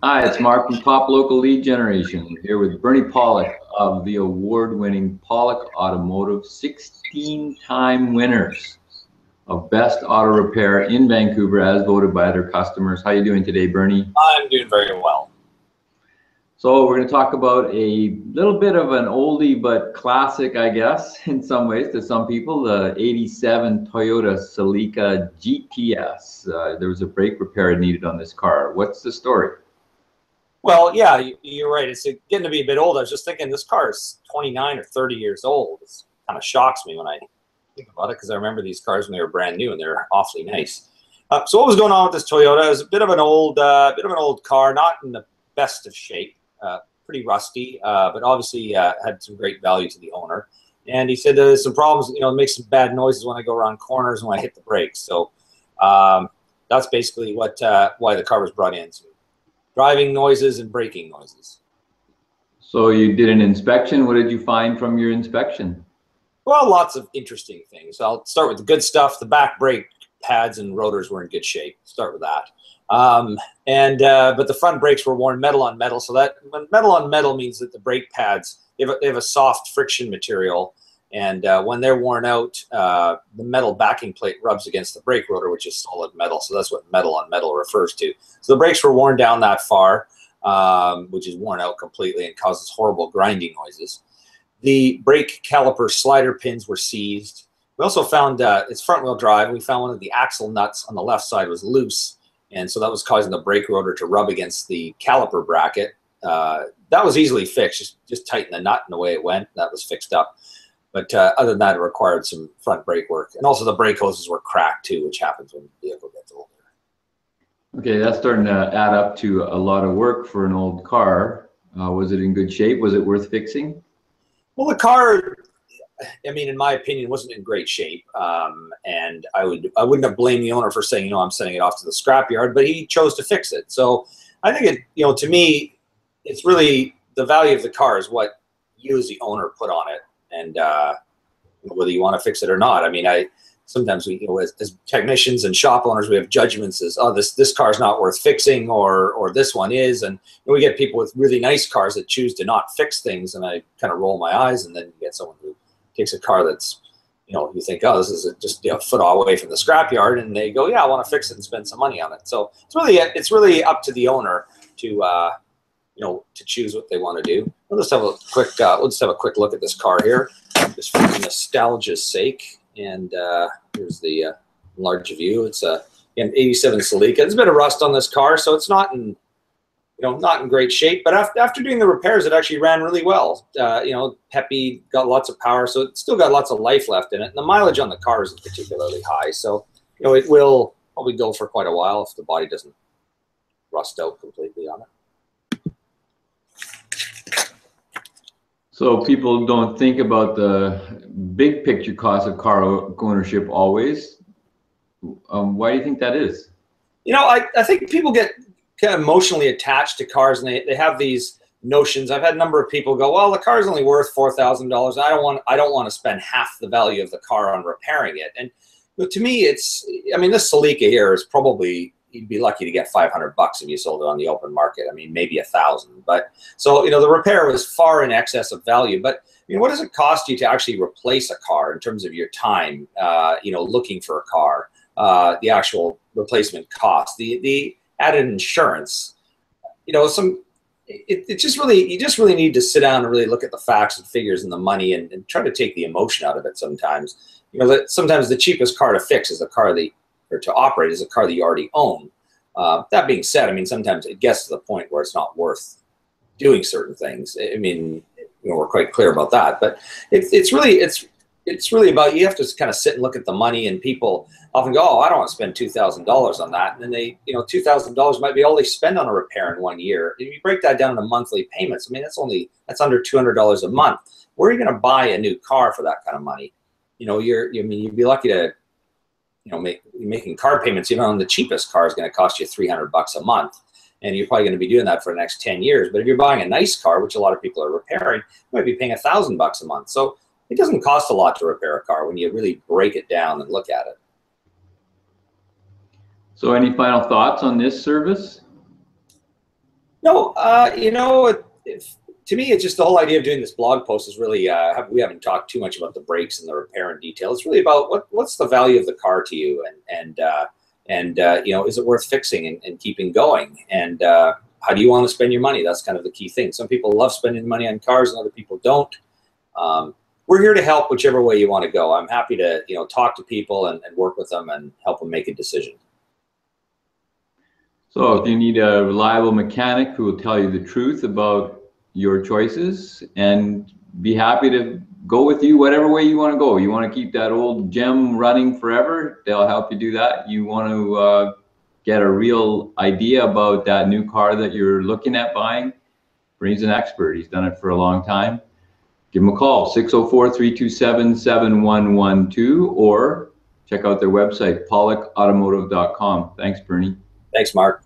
Hi, it's Mark from Top Local Lead Generation here with Bernie Pawlik of the award-winning Pawlik Automotive, 16-time winners of Best Auto Repair in Vancouver as voted by their customers. How are you doing today, Bernie? I'm doing very well. So we're going to talk about a little bit of an oldie but classic, I guess, in some ways to some people, the 87 Toyota Celica GTS. There was a brake repair needed on this car. What's the story? Well, yeah, you're right. It's getting to be a bit old. I was just thinking this car is 29 or 30 years old. It kind of shocks me when I think about it because I remember these cars when they were brand new and they're awfully nice. So what was going on with this Toyota? It was a bit of an old car, not in the best of shape, pretty rusty, but obviously had some great value to the owner. And he said there's some problems. It makes some bad noises when I go around corners and when I hit the brakes. So that's basically what why the car was brought in. So driving noises and braking noises. So you did an inspection. What did you find from your inspection? Well, lots of interesting things. I'll start with the good stuff. The back brake pads and rotors were in good shape. Start with that. But the front brakes were worn metal on metal. So that metal on metal means that the brake pads, they have a soft friction material. And when they're worn out, the metal backing plate rubs against the brake rotor, which is solid metal. So that's what metal on metal refers to. So the brakes were worn down that far, which is worn out completely and causes horrible grinding noises. The brake caliper slider pins were seized. We also found it's front-wheel drive. We found one of the axle nuts on the left side was loose, and so that was causing the brake rotor to rub against the caliper bracket. That was easily fixed. Just tighten the nut, and away it went. That was fixed up. But other than that, it required some front brake work. And also the brake hoses were cracked too, which happens when the vehicle gets older. Okay, that's starting to add up to a lot of work for an old car. Was it in good shape? Was it worth fixing? Well, the car, I mean, in my opinion, wasn't in great shape. And I wouldn't have blamed the owner for saying, I'm sending it off to the scrapyard, but he chose to fix it. So I think to me, it's really the value of the car is what you as the owner put on it. And whether you want to fix it or not. I mean, sometimes we, as technicians and shop owners, we have judgments as, oh, this car is not worth fixing, or this one is, and we get people with really nice cars that choose to not fix things, and I kind of roll my eyes, and then you get someone who takes a car that's, you think, oh, this is just a foot away from the scrapyard, and they go, yeah, I want to fix it and spend some money on it. So it's really up to the owner to to choose what they want to do. We'll just have a quick look at this car here, just for nostalgia's sake. And here's the large view. It's an 87 Celica. There's a bit of rust on this car, so it's not in great shape. But after doing the repairs, it actually ran really well. Peppy, got lots of power, so it's still got lots of life left in it. And the mileage on the car isn't particularly high, so it will probably go for quite a while if the body doesn't rust out completely on it. So people don't think about the big picture cost of car ownership always. Why do you think that is? I think people get kind of emotionally attached to cars, and they have these notions. I've had a number of people go, well, the car's only worth $4,000. I don't want to spend half the value of the car on repairing it. And to me, this Celica here is probably, you'd be lucky to get $500 if you sold it on the open market. I mean, maybe $1,000. But so, the repair was far in excess of value. But what does it cost you to actually replace a car in terms of your time, looking for a car, the actual replacement cost, the added insurance, you just really need to sit down and really look at the facts and figures and the money and try to take the emotion out of it sometimes. Sometimes the cheapest car to fix is a car to operate is a car that you already own. That being said, sometimes it gets to the point where it's not worth doing certain things. We're quite clear about that. But it's really about, you have to kind of sit and look at the money, and people often go, oh, I don't want to spend $2,000 on that. And then $2,000 might be all they spend on a repair in 1 year. If you break that down into monthly payments, that's under $200 a month. Where are you going to buy a new car for that kind of money? You'd be lucky to, making car payments, even on the cheapest car is going to cost you $300 a month. And you're probably going to be doing that for the next 10 years. But if you're buying a nice car, which a lot of people are repairing, you might be paying $1,000 a month. So it doesn't cost a lot to repair a car when you really break it down and look at it. So any final thoughts on this service? No, you know, to me, it's just the whole idea of doing this blog post is really, we haven't talked too much about the brakes and the repair in detail. It's really about what's the value of the car to you, and you know, is it worth fixing and keeping going? And how do you want to spend your money? That's kind of the key thing. Some people love spending money on cars and other people don't. We're here to help whichever way you want to go. I'm happy to, you know, talk to people and work with them and help them make a decision. So if you need a reliable mechanic who will tell you the truth about your choices and be happy to go with you whatever way you want to go. You want to keep that old gem running forever, they'll help you do that. You want to get a real idea about that new car that you're looking at buying, Bernie's an expert. He's done it for a long time. Give him a call, 604-327-7112, or check out their website, pawlikautomotive.com. Thanks, Bernie. Thanks, Mark.